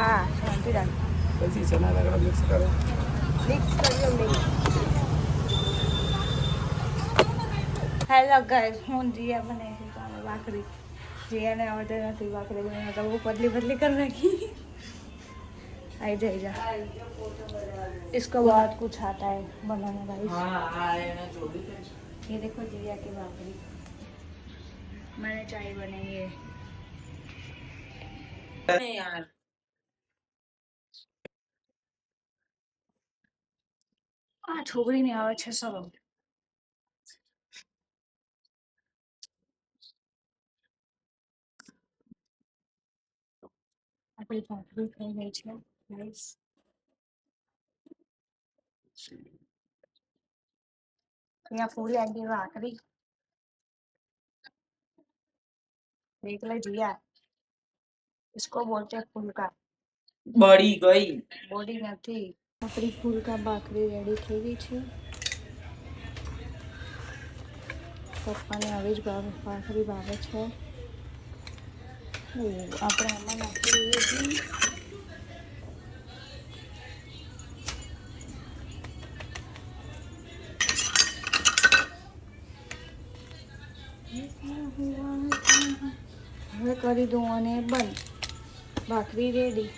હા શાંતિ રાખ. પછી ચણા દાળ મિક્સ કરો. મિક્સ કરી મિક્સ. હેલો ગાઈસ, હું જીયા બનાવી છું ભાખરી. જીયાને આવડતી નથી ભાખરી બનાવતા, તો वो पतली पतली कर रखी. आई जा इसको बहुत कुछ आता है बनाने गाइस. ये देखो जिया की भाखरी. मैंने चाय बनाई है यार. આ છોકરીને આવે છે સરો. આપણી ભાખરી થઈ ગઈ છે ગાઈસ. यहाँ पूरी आंटी भाखरी देख ले जिया. इसको बोलते हैं फुलका. બળી ગઈ. બોડી નથી. આપણી ફુલકા ભાખરી રેડી થઈ ગઈ છે. પપ્પાને આવી જ ભાખરી ભાવે છે. આપણે આમાં નાખી દઈએ છીએ હવે કરી દઉં અને બંધ. ભાખરી રેડી.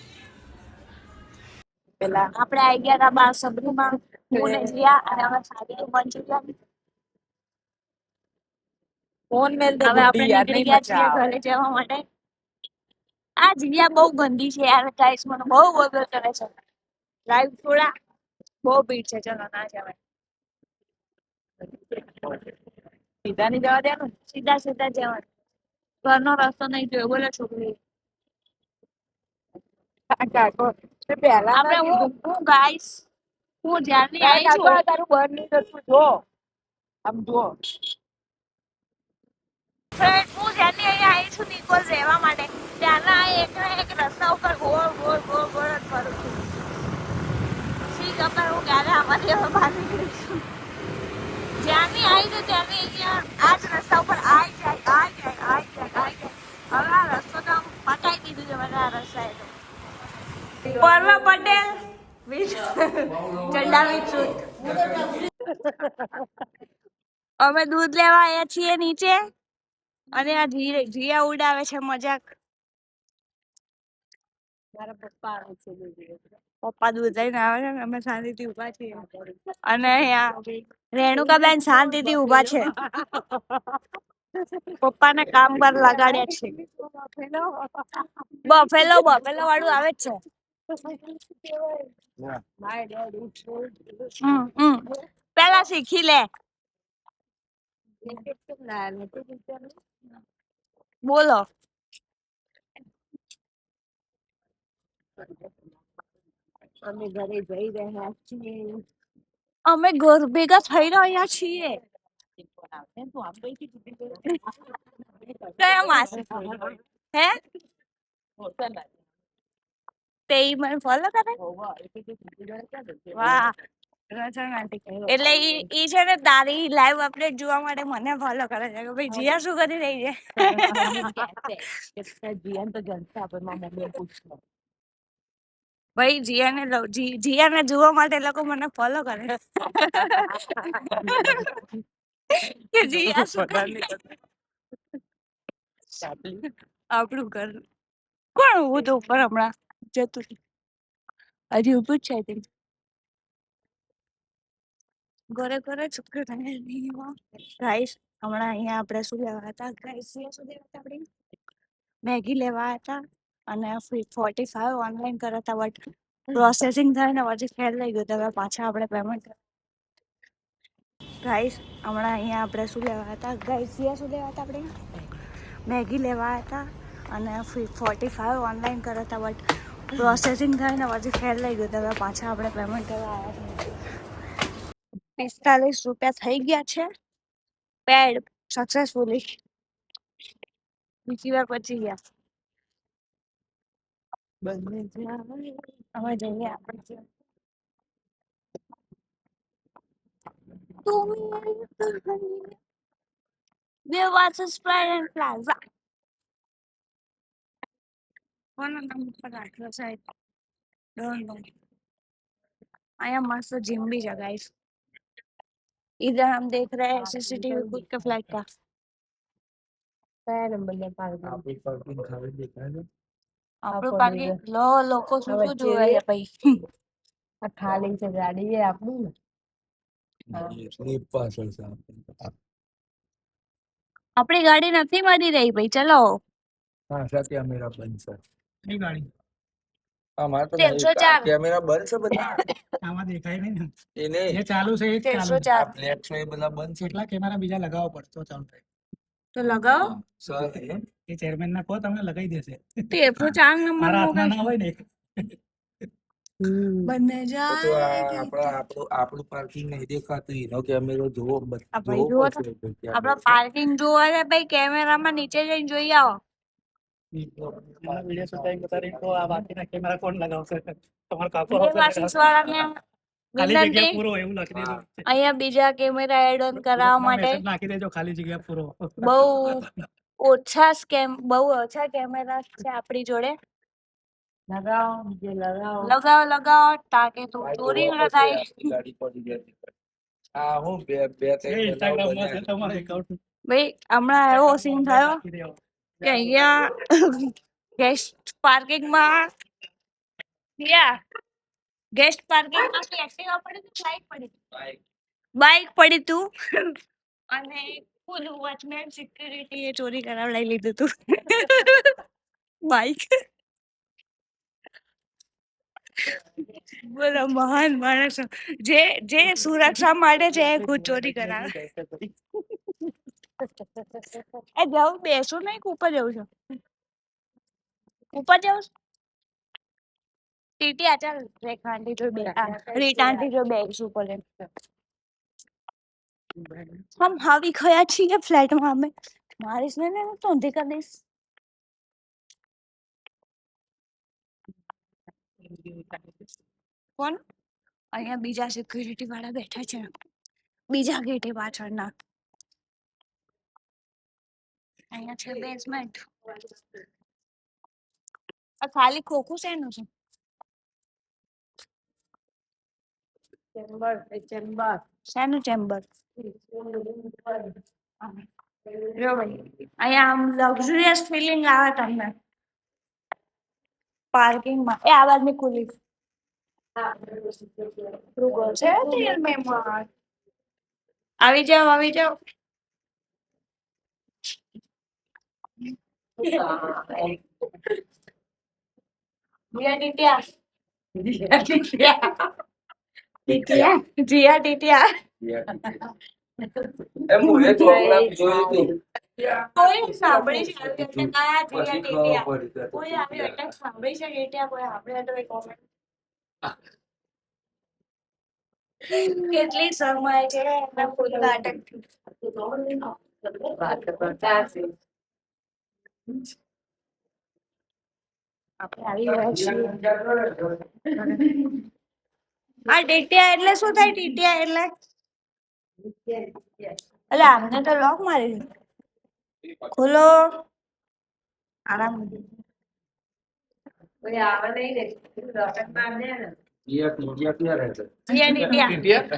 પેલા આપણે આવી ગયા હતા બાર સબરીમાં. હું ને જીયા અને અમે સાડી મંચુરિયન. ફોન મેલ દે. હવે આપણે નીકળી ગયા છીએ ઘરે જવા માટે. આ જીયા બહુ ગંદી છે યાર ગાઈસ, મને બહુ વગર કરે છે. લાઈવ થોડા બહુ ભીડ છે, ચલો ના જવાય. સીધા ની જવા દે ને. સીધા સીધા જવાનું. ઘરનો રસ્તો નહીં જોયો બોલો છોકરી. કાકો પેલા આપણે હું ગાઈસ, હું જ્યારની આવી છું. તારું બંધ નહીં થતું જો. આમ જો ફ્રેન્ડ, હું જ્યારની અહીંયા આવી છું નિકોલ રહેવા માટે, ત્યારના એકના એક રસ્તા ઉપર ગોળ ગોળ ગોળ ગોળ જ ફરું છું. શી ખબર હું ક્યારે આમાંથી હવે બહાર નીકળી છું. જ્યારની આવી છે ત્યારની અહીંયા આ જ રસ્તા ઉપર આઈ જાય. હવે આ રસ્તો તો પટાઈ દીધું છે મને આ રસ્તાએ તો. પર્વ પટેલ ચંડા વિચુત. અમે દૂધ લેવા આવ્યા છીએ નીચે અને આ જીયા ઉડાવે છે મજાક. મારા પપ્પા આવે છે. પપ્પા દૂધ લઈને આવે છે ને અમે શાંતિથી ઉભા છીએ. અને અહીંયા રેણુકાબેન શાંતિથી ઉભા છે. પપ્પાને કામ પર લગાડ્યા છે. બફેલો વાળું આવે જ છે. પેલા શીખી લે. બોલો. અમે ઘરે જઈ રહ્યા છીએ. અમે ઘર ભેગા થઈ રહ્યા છીએ. કયા માસી હે તે મને ફોલો કરે. વાહ. એટલે ઈ છે ને તારી લાઈવ અપડેટ જોવા માટે મને ફોલો કરે છે કે ભાઈ જીયા શું કરી રહી છે. જીયાન તો જલસા પર મારા મમ્મીએ પૂછ્યું. ભાઈ જીયાને જોવા માટે લોકો મને ફોલો કરે કે જીયા શું કરે. આપણું ઘર કોણ ઉભું તો ઉપર હમણાં જતું હજી ઉભું જ છે. ઘરે ચૂક્યો ગાઈસ. હમણાં અહીંયા આપણે શું લેવા હતા ગાઈસ? આપણે મેગી લેવા હતા અને 45 ઓનલાઈન કર્યા હતા, બટ પ્રોસેસિંગ થાય ને પછી ફેલ થઈ ગયું. હવે પાછા આપણે પેમેન્ટ ગાઈસ. હમણાં અહીંયા આપણે શું લેવા હતા ગાઈસ? શું લેવા હતા આપણે? મેગી લેવા હતા અને 45 ઓનલાઈન કર્યા હતા, બટ પ્રોસેસિંગ થાય ને પછી ફેલ થઈ ગયું. હવે પાછા આપણે પેમેન્ટ કરવા આવ્યા છે. 45 રૂપિયા થઈ ગયા છે. પેડ સક્સેસફુલી બીજી વાર પચી ગયા. હવે જઈએ આપણે. There was a Sprite and Plaza. કોના નામ પર રાખેલો સાહેબ ડોન્ટ નો અહીંયા मस्त जिम भी है गाइस इधर हम देख रहे हैं सीसीटीवी खुद के फ्लैट का કયા નંબરના પાર્ક આપણી પાર્કિંગ ખાલી દેખાય છે આપણું આપણું પાર્કિંગ લો લોકો શું હવે શું જે જોવે છે ભાઈ આ ખાલી છે ગાડી એ આપણું ને સ્લીપ પાછળ છે આપણી. આપણી ગાડી નથી મળી રહી ભાઈ ચલો હા કેમેરા બંધ છે કઈ ગાડી આમાં તો 304 કેમેરા બંધ છે બધા આમાં દેખાય નહીં ને એ નહીં જે ચાલુ છે એ જ ચાલુ છે. 304 આ ફ્લેટ છે એ બધા બંધ છે કેટલા કેમેરા બીજા લગાવવા પડશે તો ચાલુ થાય. તો લગાવો સર એ ચેરમેન ના કહો તમને લગાવી દેશે. 304 નંબર મારા નો હાથમાં ના હોય ને બંને તો જાય આપણું પાર્કિંગ નહીં દેખાતું એનો કેમેરો જોવો આ ભાઈ જુઓ તો આપડે પાર્કિંગ જોવા છે ભાઈ કેમેરામાં નીચે જઈને જોઈ આવો વિડીયો શૂટિંગ બતાવી તો આ બાકીના કેમેરા કોણ લગાવશે તમારો કાકો દેવાશીષ વાળાને ખાલી જગ્યા વિનંતી પૂરો એવું લખી દેજો. અહીંયા બીજા કેમેરા એડ ઓન કરાવવા માટે મેસેજ નાખી દેજો ખાલી જગ્યા પૂરો. બહુ બહુ ઓછા કેમેરા છે આપણી જોડે લગાવો જે લગાવો લગાવો તાકે તું ચોરી ન થાય ગાડી પડી જાય આ હું બે બે એ ઇન્સ્ટાગ્રામમાં છે તમારો એકાઉન્ટ ભાઈ હમણાં એવો સીન થયો કે અહીંયા ગેસ્ટ પાર્કિંગમાં ગેસ્ટ પાર્કિંગમાં એક્ટિવા પડી તું બાઇક પડી તું અને ફૂલ વોચમેન સિક્યુરિટી એ ચોરી કરાવડાવી લીધું તું બાઇક બોલો મહાન માણસ જે જે સુરક્ષા માટે છે એ ખુદ ચોરી કરાવે એ જાઉં બેસું નહીં કે ઉપર જવું છે ઉપર જવું છે? ટીટી ચાલ રેખા આંટી જો બે રીટા આંટી જો બેસું પડે हम हावी खया છીએ ફ્લેટમાં અમે મારીશ ને તો ઊંધી કરી દઈશ કોણ અહીંયા બીજા સિક્યુરિટી વાળા બેઠા છે બીજા ગેટે પાછળના અહીંયા છે બેઝમેન્ટ આ ખાલી ખોખું શેનું છે ચેમ્બર ચેમ્બર શેનું ચેમ્બર જો ભાઈ અહીંયા આમ લક્ઝુરિયસ ફિલિંગ આવે તમને પાર્કિંગમાં એ આ બાજુ ખુલી રૂગો છે તેલ મહેમાન આવી જાઓ જીયા ટીટિયા એમ હું એ પ્રોગ્રામ જોયું હતું કોઈ સાંભળી છે કે કયા જીયા પછી ટીટિયા ખબર પડી કોઈ આવી અટેક સાંભળી છે ટીટિયા કોઈ આપણે તો એક કોમેન્ટ કેટલી સમય છે એના ફૂલ નાટક વાત કરતા છે આપણે આવી રહ્યા છીએ આ ટીટિયા એટલે શું થાય ટીટિયા એટલે આમને તો લોક મારી દીધું ખોલો આરામ કોઈ આવે નહીં ને રોકેટ માર દે ને ક્યાં રહે છે જીયા ટીટિયા